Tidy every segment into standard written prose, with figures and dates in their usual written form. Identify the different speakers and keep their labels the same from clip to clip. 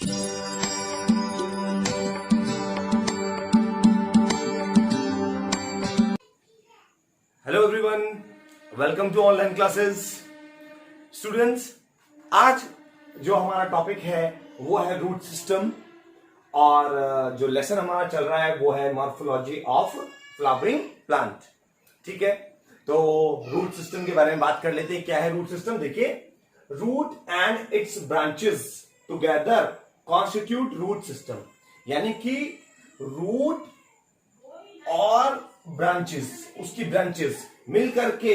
Speaker 1: Hello everyone, welcome to online classes. Students, आज जो हमारा टॉपिक है वो है रूट सिस्टम, और जो लेसन हमारा चल रहा है वो है मॉर्फोलॉजी ऑफ फ्लावरिंग प्लांट। ठीक है, तो रूट सिस्टम के बारे में बात कर लेते हैं। क्या है रूट सिस्टम? देखिए, root and its branches together constitute root system. यानी कि रूट और ब्रांचेस, उसकी ब्रांचेस मिलकर के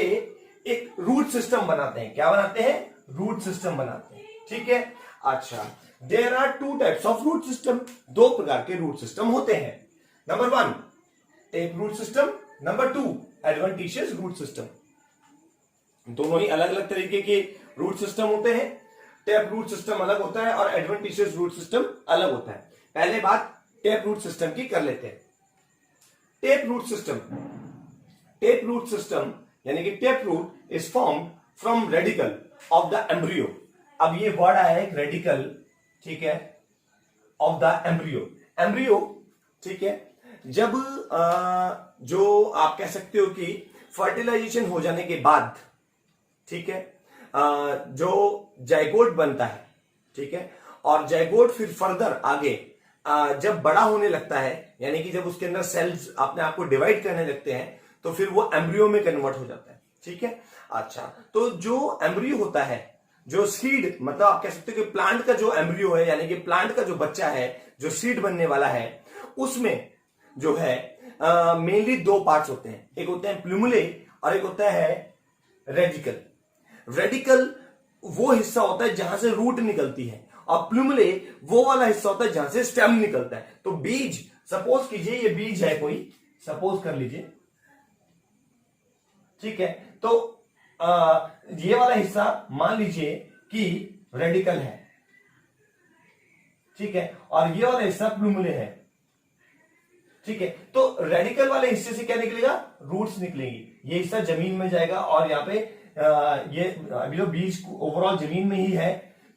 Speaker 1: एक रूट सिस्टम बनाते हैं। क्या बनाते हैं? रूट सिस्टम बनाते हैं। ठीक है, अच्छा, there are two types of root system. दो प्रकार के रूट सिस्टम होते हैं। Number one, tap root system. Number two, adventitious root system. दोनों ही अलग अलग तरीके के रूट सिस्टम होते हैं। टेप रूट सिस्टम अलग होता है और एडवेंटिशियस रूट सिस्टम अलग होता है। पहले बात टेप रूट सिस्टम की कर लेते हैं। Tap root system, tap root system यानी कि tap root is formed from radicle of the embryo. अब ये वर्ड आया है रेडिकल, ठीक है, ऑफ द एम्ब्रियो। एम्ब्रियो, ठीक है, जब जो आप कह सकते हो कि फर्टिलाइजेशन हो जाने के बाद, ठीक है, जो जाइगोट बनता है, ठीक है, और जाइगोट फिर फर्दर आगे जब बड़ा होने लगता है, यानी कि जब उसके अंदर सेल्स अपने आप को डिवाइड करने लगते हैं, तो फिर वो एम्ब्रियो में कन्वर्ट हो जाता है। ठीक है, अच्छा, तो जो एम्ब्रियो होता है, जो सीड, मतलब आप कह सकते हो कि प्लांट का जो एम्ब्रियो है, यानी कि प्लांट का जो बच्चा है, जो सीड बनने वाला है, उसमें जो है मेनली दो पार्ट्स होते हैं। एक होते हैं प्लूमुले और एक होता है रेडिकल। रेडिकल वो हिस्सा होता है जहां से रूट निकलती है, और प्लूमुले वो वाला हिस्सा होता है जहां से स्टेम निकलता है। तो बीज, सपोज कीजिए ये बीज है कोई, सपोज कर लीजिए, ठीक है, तो ये वाला हिस्सा मान लीजिए कि रेडिकल है, ठीक है, और ये वाला हिस्सा प्लूमुले है। ठीक है, तो रेडिकल वाले हिस्से से क्या निकलेगा? रूट्स निकलेंगी। ये हिस्सा जमीन में जाएगा और यहाँ पे ये अभी जो बीज ओवरऑल जमीन में ही है,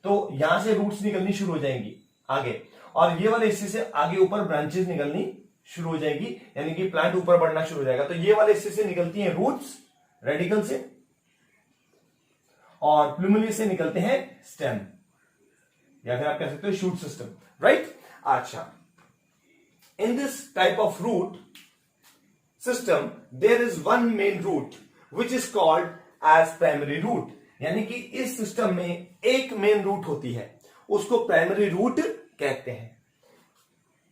Speaker 1: तो यहां से रूट्स निकलनी शुरू हो जाएंगी आगे, और ये वाले हिस्से से आगे ऊपर ब्रांचेस निकलनी शुरू हो जाएगी, यानी कि प्लांट ऊपर बढ़ना शुरू हो जाएगा। तो ये वाले हिस्से से निकलती हैं रूट्स रेडिकल से, और प्लूमुले से निकलते हैं स्टेम, या फिर आप कह सकते हो शूट सिस्टम, राइट। अच्छा, in this type of root system there is one main root which is called as primary root. यानी कि इस सिस्टम में एक मेन रूट होती है, उसको प्राइमरी रूट कहते हैं।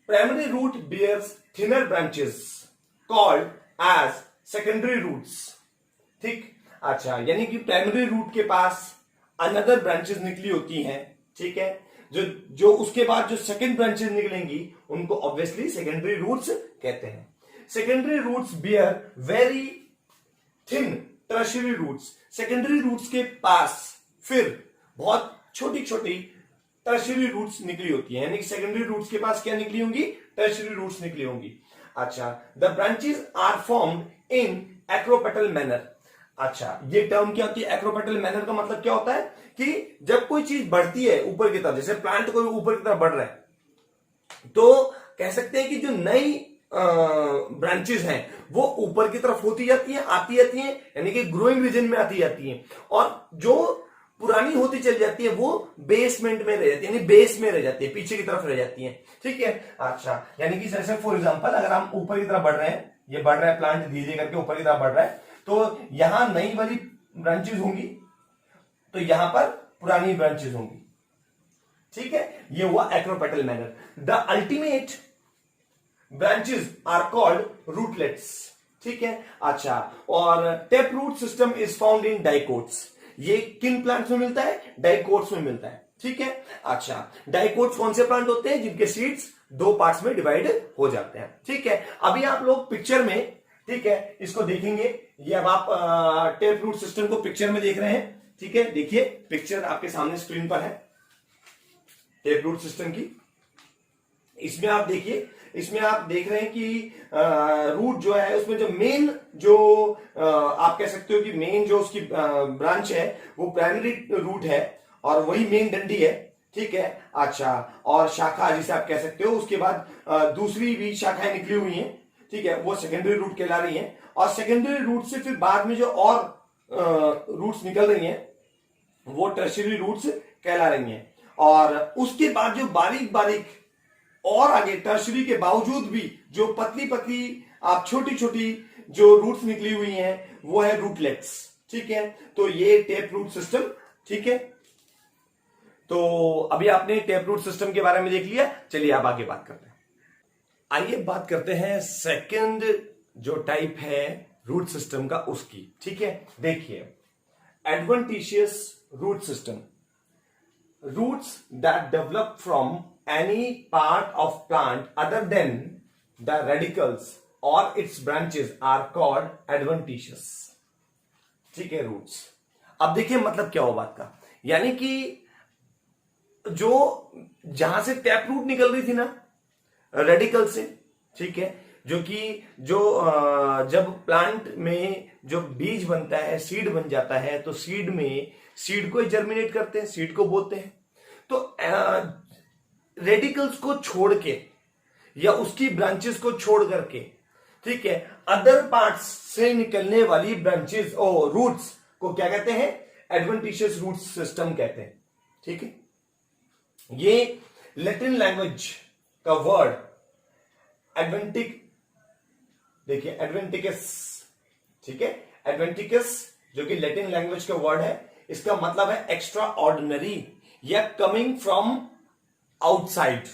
Speaker 1: Primary root bears thinner branches called as secondary roots. ठीक, अच्छा, यानी कि प्राइमरी रूट के पास अनदर ब्रांचेस निकली होती हैं, ठीक है, जो उसके बाद जो सेकेंड ब्रांचेस निकलेंगी उनको ऑब्वियसली सेकेंडरी रूट्स कहते हैं। Secondary roots bear very thin tertiary roots. Secondary roots के पास फिर बहुत छोटी छोटी टर्शियरी रूट्स निकली होती है, यानी कि सेकेंडरी रूट्स के पास क्या निकली होंगी? टर्शियरी रूट्स निकली होंगी। अच्छा, the branches are formed in acropetal manner. अच्छा, ये टर्म क्या होती है? एक्रोपेटल मैनर का मतलब क्या होता है कि जब कोई चीज बढ़ती है ऊपर की तरफ, जैसे प्लांट कोई ऊपर की तरफ बढ़ रहा है, तो कह सकते हैं कि जो नई ब्रांचेस हैं वो ऊपर की तरफ होती जाती हैं, आती जाती हैं, यानी कि ग्रोइंग रीजन में आती जाती हैं, और जो पुरानी होती चली जाती है वो बेसमेंट में रह जाती है, यानी बेस में रह जाती है, पीछे की तरफ रह जाती है। ठीक है, अच्छा, यानी कि जैसे फॉर एग्जांपल अगर हम ऊपर की तरफ बढ़ रहे हैं, ये बढ़ रहा है प्लांट धीरे करके ऊपर की तरफ बढ़ रहा है, तो यहां नई वाली ब्रांचेस होंगी, तो यहां पर पुरानी ब्रांचेस होंगी। ठीक है, ये हुआ acropetal manner. The ultimate branches are called rootlets. ठीक है, अच्छा, और tap root system is found in dicots. ये किन प्लांट्स में मिलता है? डाइकोट्स में मिलता है। ठीक है, अच्छा, डाइकोट्स कौन से प्लांट होते हैं? जिनके सीड्स दो पार्ट्स में डिवाइड हो जाते हैं। ठीक है, अभी आप लोग पिक्चर में, ठीक है, इसको देखेंगे। ये अब आप टेप रूट सिस्टम को पिक्चर में देख रहे हैं। ठीक है, देखिए पिक्चर आपके सामने स्क्रीन पर है टेप रूट सिस्टम की। इसमें आप देखिए, इसमें आप देख रहे हैं कि रूट जो है उसमें जो मेन जो आप कह सकते हो कि मेन जो उसकी ब्रांच है वो प्राइमरी रूट है, और वही मेन डंडी है। ठीक है। अच्छा, और शाखा जिसे आप कह सकते हो, उसके बाद दूसरी भी शाखाएं निकली हुई हैं, ठीक है, वो सेकेंडरी रूट कहला रही हैं। और सेकेंडरी रूट से फिर बाद में जो और रूट्स निकल रही हैं वो टर्शियरी रूट्स कहला रही हैं। और उसके बाद जो बारीक बारीक और आगे टर्शियरी के बावजूद भी जो पतली पतली आप छोटी छोटी जो रूट्स निकली हुई हैं वो है रूटलेट्स, ठीक है। तो ये टेप रूट सिस्टम, ठीक है। तो अभी आपने टेप रूट सिस्टम के बारे में देख लिया, चलिए अब आगे बात करते हैं। आइए बात करते हैं सेकंड जो टाइप है रूट सिस्टम का उसकी, ठीक है। देखिए, adventitious root system, roots that develop from any part of plant other than the radicals or its branches are called adventitious, ठीक है, रूट्स। अब देखिए मतलब क्या हो बात का, यानी कि जो जहां से टैप रूट निकल रही थी ना रेडिकल से, ठीक है, जो कि जब प्लांट में जो बीज बनता है, सीड बन जाता है, तो सीड में सीड को जर्मिनेट करते हैं, सीड को बोते हैं। तो रेडिकल्स को छोड़ के या उसकी ब्रांचेस को छोड़ करके, ठीक है, अदर पार्ट्स से निकलने वाली ब्रांचेस और रूट्स को क्या कहते हैं? एडवेंटिशियस रूट सिस्टम कहते हैं, ठीक है। ये लैटिन लैंग्वेज का वर्ड एडवेंटिक, देखिए एडवेंटिकस, ठीक है, एडवेंटिकस जो कि लैटिन लैंग्वेज का वर्ड है, इसका मतलब है एक्स्ट्रा ऑर्डिनरी या कमिंग फ्रॉम आउटसाइड।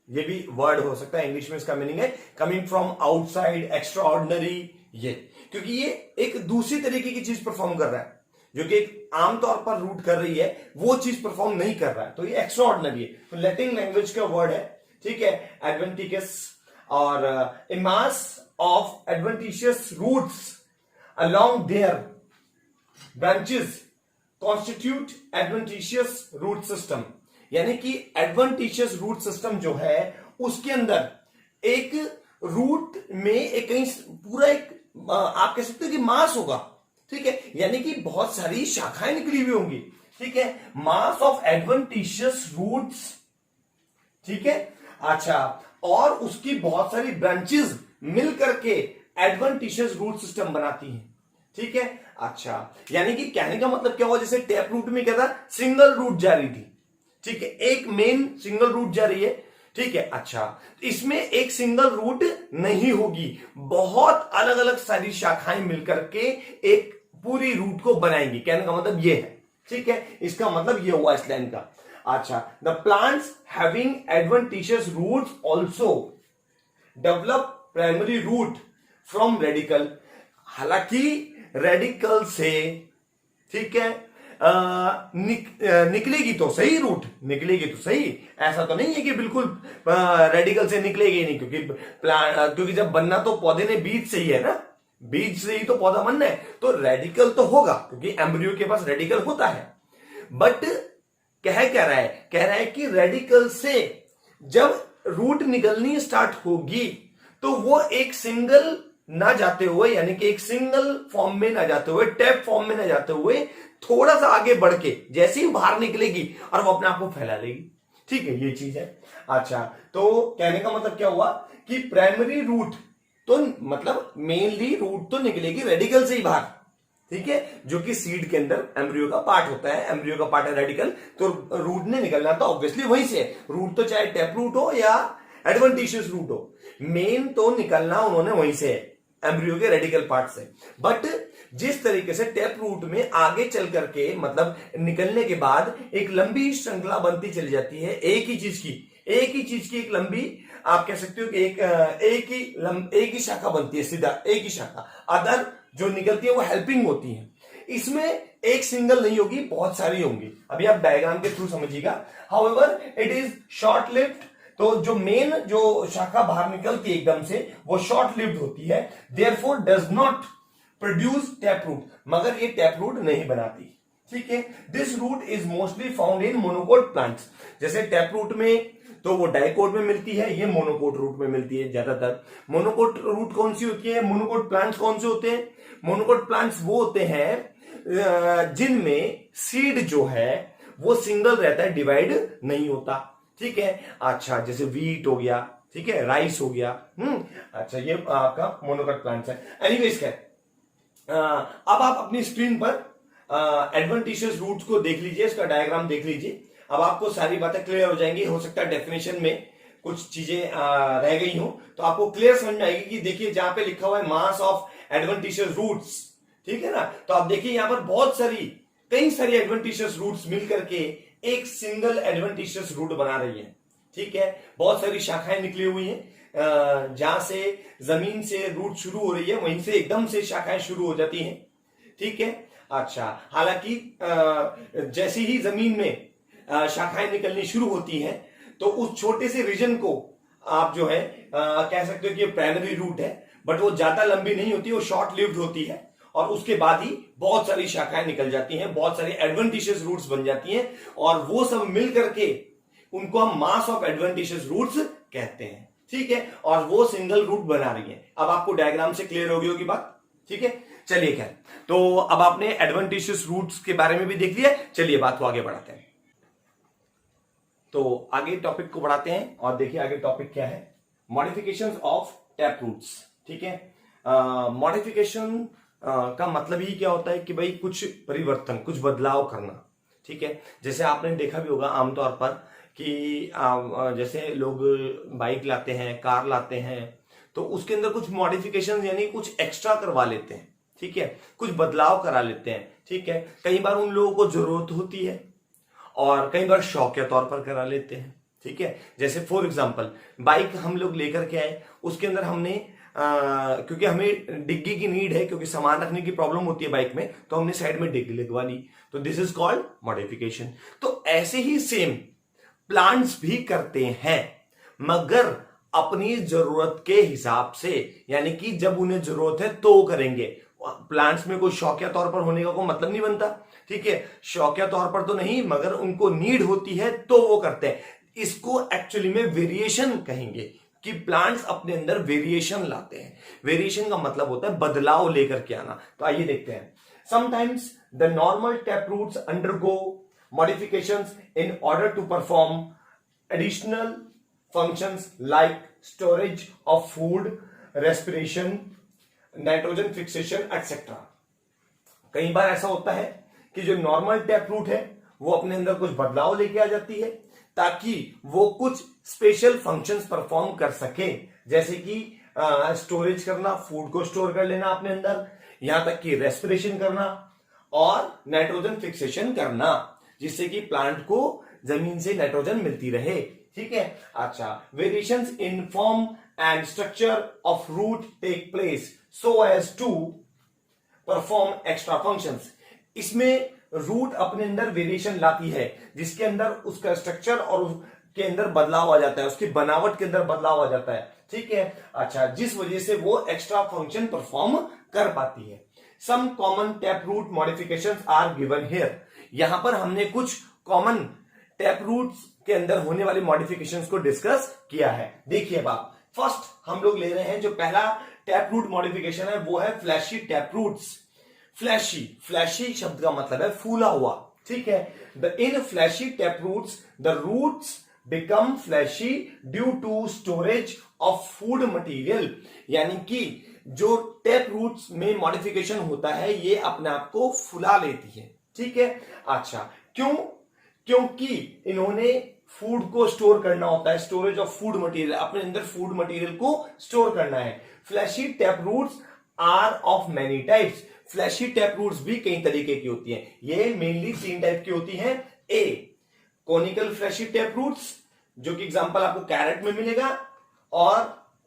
Speaker 1: ये भी वर्ड हो सकता है, इंग्लिश में इसका मीनिंग है coming from outside, extra ordinary, ये क्योंकि ये एक दूसरी तरीके की चीज परफॉर्म कर रहा है जो कि एक आमतौर पर रूट कर रही है, वो चीज परफॉर्म नहीं कर रहा है, तो ये एक्स्ट्रा ऑर्डिनरी है। तो लैटिन लैंग्वेज का वर्ड है, ठीक है, एडवेंटिकस। और a mass of adventitious roots along their branches constitute adventitious root system, यानी कि एडवेंटिशियस रूट सिस्टम जो है उसके अंदर एक रूट में एक कहीं पूरा एक आप कह सकते हो कि मास होगा, ठीक है, यानी कि बहुत सारी शाखाएं निकली हुई होंगी, ठीक है, मास ऑफ एडवेंटिशियस रूट्स, ठीक है। अच्छा, और उसकी बहुत सारी ब्रांचेस मिल करके एडवेंटिशियस रूट सिस्टम बनाती हैं, ठीक है। अच्छा, यानी कि कहने का मतलब क्या हुआ, जैसे टैप रूट में क्या था, सिंगल रूट जा रही थी, ठीक है, एक मेन सिंगल रूट जा रही है, ठीक है। अच्छा, इसमें एक सिंगल रूट नहीं होगी, बहुत अलग अलग सारी शाखाएं मिलकर के एक पूरी रूट को बनाएंगी, कहने का मतलब ये है, ठीक है, इसका मतलब ये हुआ इस लाइन का। अच्छा, the plants having adventitious roots also develop primary root from radicle, हालांकि रेडिकल से, ठीक है, निकलेगी तो सही, रूट निकलेगी तो सही, ऐसा तो नहीं है कि बिल्कुल रेडिकल से निकलेगी नहीं, क्योंकि जब बनना तो पौधे ने बीज से ही है ना, बीज से ही तो पौधा बनना है, तो रेडिकल तो होगा क्योंकि एम्ब्रियो के पास रेडिकल होता है। बट कह रहा है कि रेडिकल से जब रूट निकलनी स्टार्ट होगी तो वो एक सिंगल ना जाते हुए, यानी कि एक सिंगल फॉर्म में ना जाते हुए, टैप फॉर्म में ना जाते हुए, थोड़ा सा आगे बढ़ के जैसे ही बाहर निकलेगी और वो अपने आप को फैला लेगी, ठीक है, ये चीज है। अच्छा, तो कहने का मतलब क्या हुआ कि प्राइमरी रूट तो मतलब मेनली रूट तो निकलेगी रेडिकल से ही बाहर, ठीक है, जो कि सीड के अंदर एम्ब्रियो का पार्ट होता है, एम्ब्रियो का पार्ट है रेडिकल, तो रूट ने निकलना तो ऑब्वियसली वहीं से है, रूट तो चाहे टैप रूट हो या एडवेंटिशियस रूट हो, मेन तो निकलना उन्होंने वहीं से है, एम्ब्रियो के रेडिकल पार्ट से। बट जिस तरीके से टैप रूट में आगे चल करके मतलब निकलने के बाद एक लंबी श्रृंखला बनती चली जाती है, एक ही चीज की एक लंबी, आप कह सकते हो कि एक ही शाखा बनती है, सीधा एक ही शाखा, अदर जो निकलती है वो हेल्पिंग होती है, इसमें एक सिंगल नहीं होगी, बहुत सारी होंगी, अभी आप डायग्राम के थ्रू समझिएगा। However it is short lived, तो जो मेन जो शाखा बाहर निकलती है एकदम से वो शॉर्ट लिव्ड होती है, therefore does not produce tap root, मगर ये टैप रूट नहीं बनाती, ठीक है। This root is mostly found in monocot plants, जैसे टैप रूट में तो वो डाइकोट में मिलती है, ये मोनोकोट रूट में मिलती है ज्यादातर। मोनोकोट रूट कौन सी होती है, मोनोकोट प्लांट्स कौन से होते हैं, मोनोकोट प्लांट्स वो होते हैं जिनमें सीड जो है वो सिंगल रहता है, डिवाइड नहीं होता। ठीक है, अच्छा जैसे वीट हो गया, ठीक है, राइस हो गया। अच्छा ये आपका मोनोकॉट प्लांट्स है। एनीवेज क्या, अब आप अपनी स्क्रीन पर एडवेंटिशियस रूट्स को देख लीजिए, इसका डायग्राम देख लीजिए। अब आपको सारी बातें क्लियर हो जाएंगी। हो सकता है डेफिनेशन में कुछ चीजें रह गई हो, तो आपको क्लियर समझ में आएगी कि देखिए जहां पे लिखा हुआ है मास ऑफ एडवेंटिशियस रूट्स, ठीक है ना, तो आप देखिए यहां पर बहुत सारी, कई सारी एडवेंटिशियस रूट्स मिलकर के एक सिंगल एडवेंटिशियस रूट बना रही है। ठीक है, बहुत सारी शाखाएं निकली हुई हैं, जहां से जमीन से रूट शुरू हो रही है वहीं से एकदम से शाखाएं शुरू हो जाती हैं। ठीक है, अच्छा हालांकि जैसे ही जमीन में शाखाएं निकलनी शुरू होती हैं तो उस छोटे से रीजन को आप जो है कह सकते हो कि ये प्राइमरी रूट है, बट वो ज्यादा लंबी नहीं होती, वो शॉर्ट लिव्ड होती है, और उसके बाद ही बहुत सारी शाखाएं निकल जाती हैं, बहुत सारी एडवेंटिशियस रूट्स बन जाती हैं, और वो सब मिल करके उनको हम मास ऑफ एडवेंटिशियस रूट्स कहते हैं। ठीक है, और वो सिंगल रूट बना रही है। अब आपको डायग्राम से क्लियर हो गई होगी बात। ठीक है, चलिए क्या, तो अब आपने एडवेंटिशियस रूट्स के बारे में भी देख लिया, चलिए बात को आगे बढ़ाते हैं। तो आगे टॉपिक को बढ़ाते हैं और देखिए आगे टॉपिक क्या है, मॉडिफिकेशंस ऑफ टैप रूट्स। ठीक है, मॉडिफिकेशन का मतलब ही क्या होता है कि भाई कुछ परिवर्तन, कुछ बदलाव करना। ठीक है, जैसे आपने देखा भी होगा आमतौर पर कि जैसे लोग बाइक लाते हैं, कार लाते हैं, तो उसके अंदर कुछ मॉडिफिकेशन यानी कुछ एक्स्ट्रा करवा लेते हैं। ठीक है, कुछ बदलाव करा लेते हैं। ठीक है, कई बार उन लोगों को जरूरत होती है और कई बार शौकिया तौर पर करा लेते हैं। ठीक है, जैसे फॉर एग्जांपल बाइक हम लोग लेकर के आए, उसके अंदर हमने क्योंकि हमें डिग्गी की नीड है, क्योंकि सामान रखने की प्रॉब्लम होती है बाइक में, तो हमने साइड में डिग्गी लगवा ली, तो दिस इज कॉल्ड मॉडिफिकेशन। तो ऐसे ही सेम प्लांट्स भी करते हैं, मगर अपनी जरूरत के हिसाब से, यानी कि जब उन्हें जरूरत है तो करेंगे। प्लांट्स में कोई शौकिया तौर पर होने का कोई मतलब नहीं बनता। ठीक है, शौकिया तौर पर तो नहीं, मगर उनको नीड होती है तो वो करते हैं। इसको एक्चुअली में वेरिएशन कहेंगे, कि प्लांट्स अपने अंदर वेरिएशन लाते हैं। वेरिएशन का मतलब होता है बदलाव लेकर के आना। तो आइए देखते हैं, sometimes the normal tap roots undergo modifications in order to perform additional functions like storage of food, respiration, nitrogen fixation, etc. कई बार ऐसा होता है कि जो नॉर्मल टैप रूट है वो अपने अंदर कुछ बदलाव लेके आ जाती है ताकि वो कुछ स्पेशल फंक्शंस परफॉर्म कर सके, जैसे कि स्टोरेज करना, फूड को स्टोर कर लेना अपने अंदर, यहां तक कि रेस्पिरेशन करना और नाइट्रोजन फिक्सेशन करना, जिससे कि प्लांट को जमीन से नाइट्रोजन मिलती रहे। ठीक है, अच्छा variations in form and structure of root take place so as to perform extra functions. इसमें रूट अपने अंदर वेरिएशन लाती है, जिसके अंदर उसका स्ट्रक्चर और उसके अंदर बदलाव आ जाता है, उसकी बनावट के अंदर बदलाव आ जाता है। ठीक है, अच्छा जिस वजह से वो एक्स्ट्रा फंक्शन परफॉर्म कर पाती है। Some common tap root modifications are given here. यहां पर हमने कुछ कॉमन टैप रूट्स के अंदर होने वाली मॉडिफिकेशंस को डिस्कस किया है। देखिए बाप, फर्स्ट हम लोग ले रहे हैं जो पहला टैप रूट मॉडिफिकेशन है वो है fleshy tap roots. Fleshy, fleshy शब्द का मतलब है फूला हुआ। ठीक है, in fleshy tap roots the roots become fleshy due to storage of food material. यानी कि जो टैप रूट्स में मॉडिफिकेशन होता है ये अपने आप को फुला लेती है। ठीक है, अच्छा क्यों? क्योंकि इन्होंने फूड को स्टोर करना होता है, स्टोरेज ऑफ फूड मटेरियल, अपने अंदर फूड मटेरियल को स्टोर करना है। Fleshy tap roots are of many types. Fleshy tap roots भी कई तरीके की होती हैं। ये मेनली 3 टाइप की होती हैं। ए कोनिकल फ्लैशी टैप रूट्स, जो कि एग्जांपल आपको कैरेट में मिलेगा, और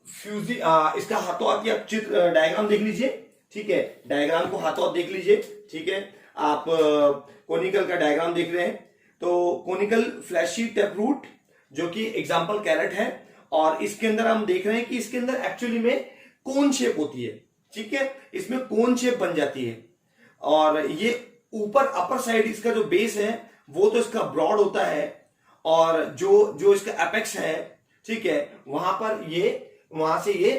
Speaker 1: फ्यूजी इसका हाथों हाथ आप चित्र डायग्राम देख लीजिए। ठीक है, डायग्राम को हाथों हाथ देख लीजिए। ठीक है, आप कोनिकल का डायग्राम देख रहे हैं, तो कोनिकल फ्लैशी टैप रूट जो कि एग्जांपल कैरेट है, और इसके अंदर हम देख रहे हैं कि इसके अंदर एक्चुअली में कोन शेप होती है। ठीक है, इसमें कोन शेप बन जाती है, और ये ऊपर अपर साइड इसका जो बेस है वो तो इसका ब्रॉड होता है, और जो इसका एपेक्स है, ठीक है, वहां से ये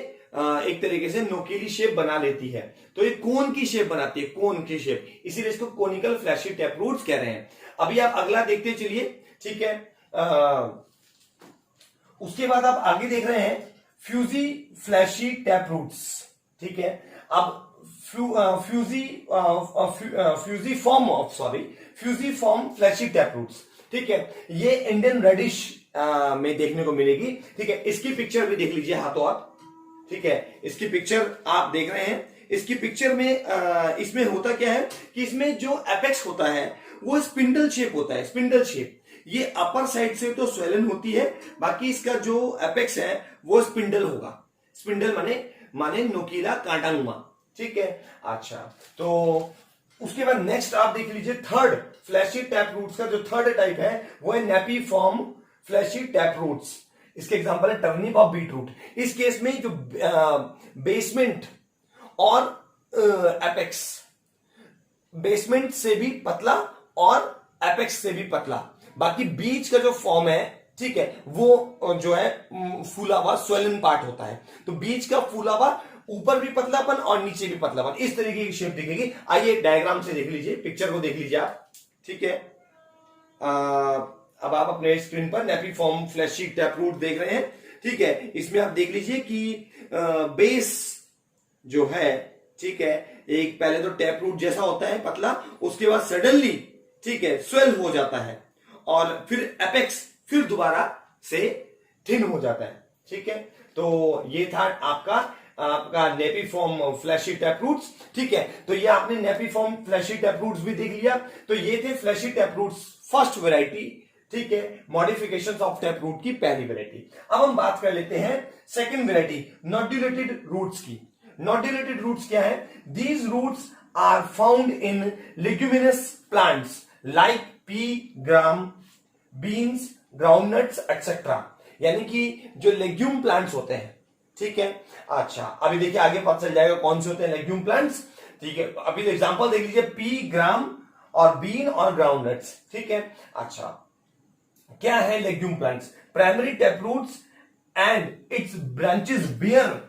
Speaker 1: एक तरीके से नोकीली शेप बना लेती है। तो ये कोन की शेप बनाती है, कोन की शेप, इसीलिए इसको कोनिकल फ्लैशी टैप रूट्स कह रहे हैं। अभी आप अगला देखते चलिए, ठीक है। उसके बाद आप आगे देख रहे हैं फ्यूजी फ्लैशी टैप रूट्स, ठीक है। अब fusiform fleshy tap roots, ठीक है। ये इंडियन रेडिश में देखने को मिलेगी, ठीक है। इसकी पिक्चर भी देख लीजिए हाथों हाथ, ठीक है। इसकी पिक्चर आप देख रहे हैं। इसकी पिक्चर में इसमें होता क्या है कि इसमें जो एपेक्स होता है वो स्पिंडल शेप होता है, स्पिंडल शेप। ये अपर साइड से तो स्वेलन होती है, बाकी इसका जो एपेक्स है वो स्पिंडल होगा। स्पिंडल माने नुकीला कांटानुमा, ठीक है। अच्छा, तो उसके बाद नेक्स्ट आप देख लीजिए थर्ड फ्लैशी टैप रूट्स का जो थर्ड टाइप है वो है napiform fleshy tap roots. इसके एग्जांपल है टर्निप और बीट रूट। इस केस में जो बेसमेंट और एपेक्स, बेसमेंट से भी पतला और एपेक्स से भी पतला, बाकी बीच का जो फॉर्म है, ठीक है, वो जो है फूला हुआ स्वेलन पार्ट होता है। तो बीच का फूला हुआ, ऊपर भी पतलापन और नीचे भी पतलापन, इस तरीके की शेप दिखेगी। आइए डायग्राम से देख लीजिए, पिक्चर को देख लीजिए आप, ठीक है। अब आप अपने स्क्रीन पर napiform fleshy tap root देख रहे हैं, ठीक है। इसमें आप देख लीजिए कि बेस जो है, ठीक है, एक पहले तो टैप रूट जैसा होता है पतला, उसके बाद सडनली, ठीक है, स्वेल हो जाता है और फिर एपेक्स फिर दोबारा से थिन हो जाता है, ठीक है। तो ये था आपका napiform fleshy tap roots, ठीक है। तो ये आपने napiform fleshy tap roots भी देख लिया। तो ये थे fleshy tap roots first variety, ठीक है, मॉडिफिकेशंस ऑफ टैप रूट की पहली वैरायटी। अब हम बात कर लेते हैं सेकंड वैरायटी नोड्यूलेटेड रूट्स की। नोड्यूलेटेड रूट्स क्या है? These roots are found in leguminous plants like pea, gram, beans, groundnuts etcetera. यानी कि जो लेग्यूम प्लांट्स होते हैं, ठीक है। अच्छा, अभी देखिए आगे पता चल जाएगा कौन से होते हैं लेग्यूम प्लांट्स, ठीक है। अभी एग्जांपल देख लीजिए, पी, ग्राम और बीन और ग्राउंडनट्स, ठीक है। अच्छा, क्या है legume plants? Primary tap roots and its branches bear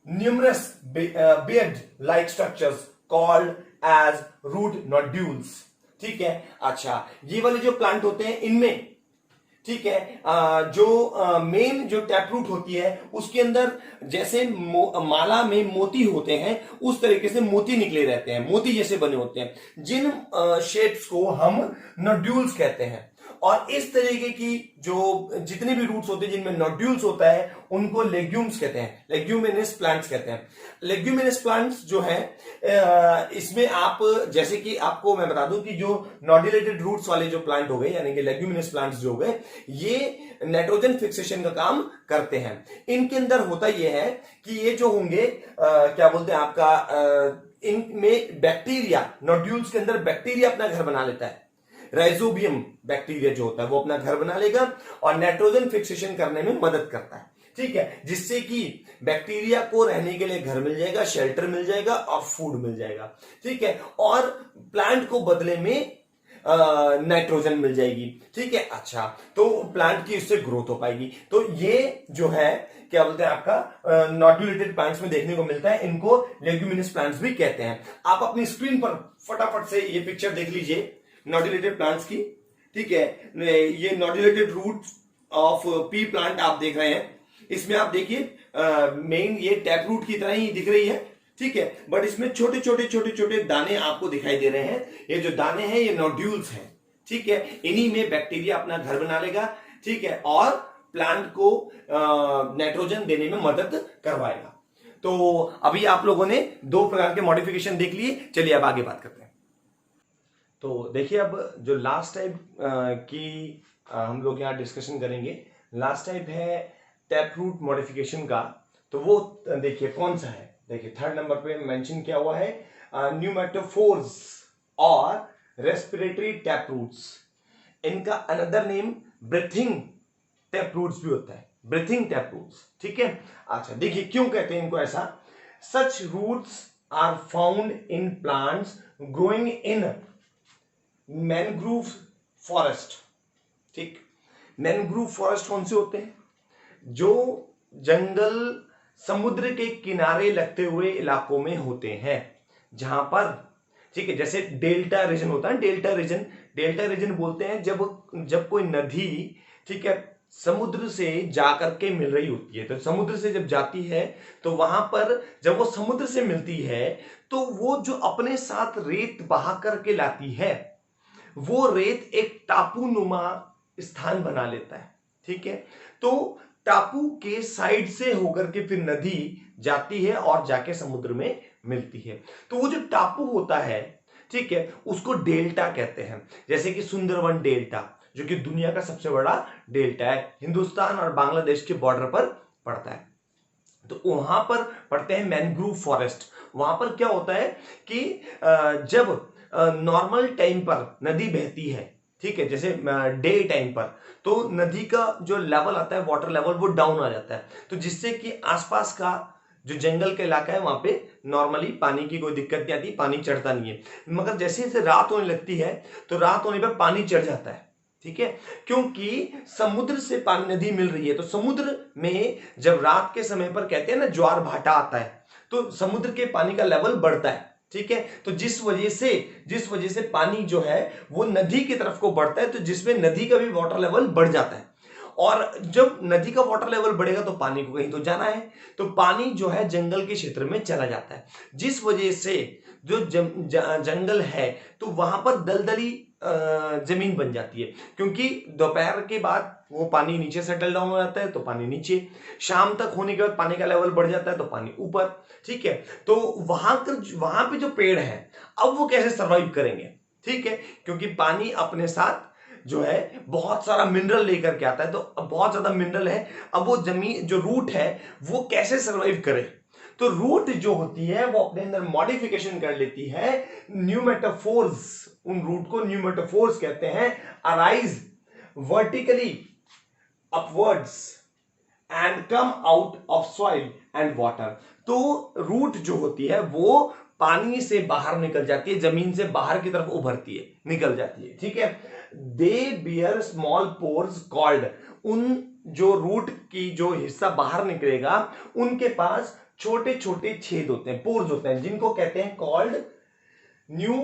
Speaker 1: numerous beard-like structures called as root nodules, ठीक है। अच्छा, ये वाले जो प्लांट होते हैं इनमें, ठीक है, जो मेन जो टैप रूट होती है उसके अंदर जैसे माला में मोती होते हैं उस तरीके से मोती निकले रहते हैं, मोती जैसे बने होते हैं, जिन शेप्स को हम नोड्यूल्स कहते हैं। और इस तरीके की जो जितने भी रूट्स होते हैं जिनमें नोड्यूल्स होता है उनको लेग्यूम्स कहते हैं, लेग्यूमिनस प्लांट्स कहते हैं। लेग्यूमिनस प्लांट्स जो है इसमें आप, जैसे कि आपको मैं बता दूं कि जो नोड्यूलेटेड रूट्स वाले जो प्लांट हो गए यानी कि लेग्यूमिनस प्लांट्स जो हो गए, ये नाइट्रोजन फिक्सेशन का काम करते हैं। इनके अंदर होता यह है कि ये जो होंगे क्या बोलते हैं आपका, इनमें बैक्टीरिया, नोड्यूल्स के अंदर बैक्टीरिया अपना घर बना लेता है। राइजोबियम बैक्टीरिया जो होता है वो अपना घर बना लेगा और नाइट्रोजन फिक्सेशन करने में मदद करता है, ठीक है, जिससे कि बैक्टीरिया को रहने के लिए घर मिल जाएगा, शेल्टर मिल जाएगा और फूड मिल जाएगा, ठीक है। और प्लांट को बदले में नाइट्रोजन मिल जाएगी, ठीक है। अच्छा, तो प्लांट की इससे ग्रोथ हो पाएगी। तो ये जो है क्या बोलते हैं आपका नोड्यूलेटेड प्लांट्स में देखने को मिलता है, इनको लेग्यूमिनस प्लांट्स भी कहते हैं। आप अपनी स्क्रीन पर फटाफट से ये पिक्चर देख लीजिए नोड्यूलेटेड प्लांट्स की, ठीक है। ये नोड्यूलेटेड रूट ऑफ पी प्लांट आप देख रहे हैं। इसमें आप देखिए मेन ये टैप रूट की तरह ही दिख रही है, ठीक है, बट इसमें छोटे छोटे दाने आपको दिखाई दे रहे हैं। ये जो दाने हैं ये नोड्यूल्स हैं, ठीक है। इन्हीं में बैक्टीरिया अपना घर बना लेगा, ठीक है, और प्लांट को नाइट्रोजन देने में मदद करवाएगा। तो अभी आप लोगों ने दो प्रकार के मॉडिफिकेशन देख लिए, चलिए अब आगे बात करते हैं। तो देखिए अब जो लास्ट टाइप की हम लोग यहाँ डिस्कशन करेंगे, लास्ट टाइप है टैप रूट मॉडिफिकेशन का। तो वो देखिए कौन सा है, देखिए थर्ड नंबर पे मेंशन किया हुआ है न्यूमेटोफोर्स और रेस्पिरेटरी टैप रूट्स। इनका another name breathing tap roots भी होता है, ब्रीथिंग टैप रूट्स, ठीक है। अच्छा, देखिए क्यों कहते हैं इनको ऐसा। Such roots are found in plants growing in mangrove forest, ठीक। मैनग्रूव फॉरेस्ट कौन से होते हैं? जो जंगल समुद्र के किनारे लगते हुए इलाकों में होते हैं, जहां पर, ठीक है, जैसे डेल्टा रीजन होता है, डेल्टा रीजन डेल्टा रीजन बोलते हैं जब कोई नदी, ठीक है, समुद्र से जाकर के मिल रही होती है। तो समुद्र से जब जाती है तो वहां पर जब वो समुद्र से मिलती है तो वो जो अपने साथ रेत बहा करके लाती है, वो रेत एक टापू नुमा स्थान बना लेता है, ठीक है। तो टापू के साइड से होकर के फिर नदी जाती है और जाके समुद्र में मिलती है। तो वो जो टापू होता है, ठीक है, उसको डेल्टा कहते हैं। जैसे कि सुंदरवन डेल्टा, जो कि दुनिया का सबसे बड़ा डेल्टा है, हिंदुस्तान और बांग्लादेश के बॉर्डर पर पड़ता है। तो वहां पर पड़ते हैं मैनग्रोव फॉरेस्ट। वहां पर क्या होता है कि जब नॉर्मल टाइम पर नदी बहती है, ठीक है, जैसे डे टाइम पर, तो नदी का जो लेवल आता है, वाटर लेवल, वो डाउन आ जाता है। तो जिससे कि आसपास का जो जंगल का इलाका है वहां पे नॉर्मली पानी की कोई दिक्कत नहीं आती, पानी चढ़ता नहीं है। मगर जैसे जैसे रात होने लगती है तो रात होने पर पानी चढ़ जाता है, ठीक है, क्योंकि समुद्र से पानी, नदी मिल रही है। तो समुद्र में जब रात के समय पर कहते हैं ना ज्वार भाटा आता है, तो समुद्र के पानी का लेवल बढ़ता है, ठीक है। तो जिस वजह से पानी जो है वो नदी की तरफ को बढ़ता है, तो जिसमें नदी का भी वाटर लेवल बढ़ जाता है। और जब नदी का वाटर लेवल बढ़ेगा तो पानी को कहीं तो जाना है, तो पानी जो है जंगल के क्षेत्र में चला जाता है। जिस वजह से जो जंगल है तो वहां पर दलदली जमीन बन जाती है, क्योंकि दोपहर के बाद वो पानी नीचे सेटल डाउन हो जाता है, तो पानी नीचे, शाम तक होने के बाद पानी का लेवल बढ़ जाता है तो पानी ऊपर, ठीक है। तो वहां पे जो पेड़ है अब वो कैसे सरवाइव करेंगे, ठीक है, क्योंकि पानी अपने साथ जो है बहुत सारा मिनरल लेकर के आता है। तो अब बहुत ज्यादा मिनरल है, अब वो जमीन जो रूट है वो कैसे सरवाइव करे। तो रूट जो होती है वो अपने अंदर मॉडिफिकेशन कर लेती है, न्यूमेटाफोर्स, उन रूट को न्यूमेटाफोर्स कहते हैं, arise vertically upwards and come out of soil and water. तो रूट जो होती है वो पानी से बाहर निकल जाती है, जमीन से बाहर की तरफ उभरती है, निकल जाती है, ठीक है। दे बियर स्मॉल पोर्स कॉल्ड, उन जो रूट की जो हिस्सा बाहर निकलेगा उनके पास छोटे छोटे छेद होते हैं, पोर्स होते हैं, जिनको कहते हैं called new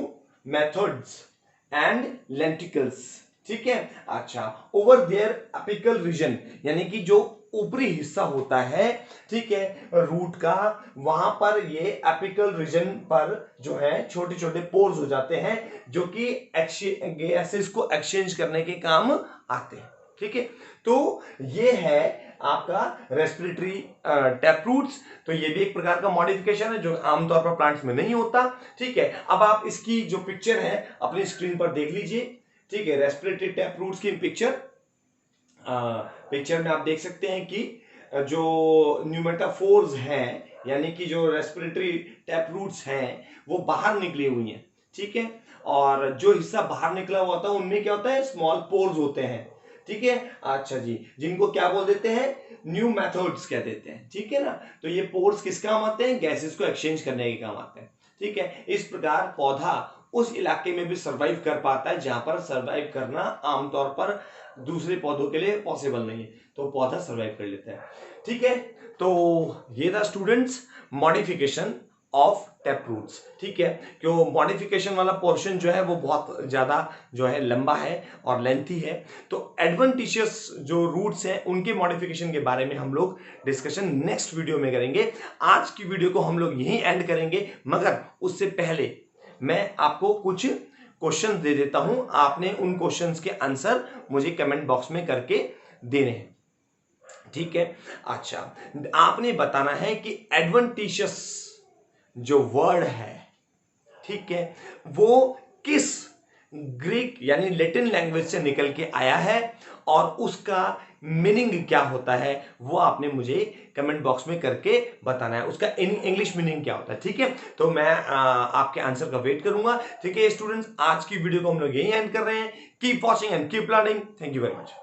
Speaker 1: methods and lenticels, ठीक है। अच्छा, ओवर देयर एपिकल रीजन, यानी कि जो ऊपरी हिस्सा होता है, ठीक है, रूट का, वहां पर ये एपिकल रीजन पर जो है छोटे छोटे पोर्स हो जाते हैं, जो कि गैसेस को एक्सचेंज करने के काम आते हैं, ठीक है। तो ये है आपका रेस्पिरेटरी टैप रूट्स। तो ये भी एक प्रकार का मॉडिफिकेशन है जो आमतौर पर प्लांट्स में नहीं होता, ठीक है। अब आप इसकी जो पिक्चर है अपनी स्क्रीन पर देख लीजिए, ठीक है, रेस्पिरेटरी टैप रूट्स की पिक्चर में आप देख सकते हैं कि जो न्यूमेटाफोर्स हैं, यानी कि जो रेस्पिरेटरी टैप रूट्स हैं वो बाहर निकली हुई हैं, ठीक है। और जो हिस्सा बाहर निकला हुआ होता है उनमें क्या होता है, स्मॉल पोर्स होते हैं, ठीक है। अच्छा जी, जिनको क्या बोल देते हैं, न्यू मेथड्स कह देते हैं, ठीक है ना। तो ये पोर्स किस काम आते हैं, गैसेस को एक्सचेंज करने के काम आते हैं, ठीक है। इस प्रकार पौधा उस इलाके में भी सरवाइव कर पाता है जहां पर सरवाइव करना आमतौर पर दूसरे पौधों के लिए पॉसिबल नहीं है, तो पौधा सरवाइव कर लेता है, ठीक है। तो ये था students modification of tap roots, ठीक है। क्यों मॉडिफिकेशन वाला पोर्शन जो है वो बहुत ज्यादा जो है लंबा है और लेंथी है। तो एडवेंटिशियस जो रूट्स हैं उनके मॉडिफिकेशन के बारे में हम लोग डिस्कशन नेक्स्ट वीडियो में करेंगे। आज की वीडियो को हम लोग यहीं एंड करेंगे, मगर उससे पहले मैं आपको कुछ क्वेश्चन दे देता हूं, आपने उन क्वेश्चंस के आंसर मुझे कमेंट बॉक्स में करके देने हैं, ठीक है। अच्छा, आपने बताना है कि एडवेंटिशियस जो वर्ड है, ठीक है, वो किस ग्रीक यानी लैटिन लैंग्वेज से निकल के आया है और उसका मीनिंग क्या होता है वो आपने मुझे कमेंट बॉक्स में करके बताना है, उसका इंग्लिश मीनिंग क्या होता है, ठीक है। तो मैं आपके आंसर का वेट करूंगा, ठीक है स्टूडेंट्स। आज की वीडियो को हम लोग यही एंड कर रहे हैं। Keep watching and keep learning. Thank you very much.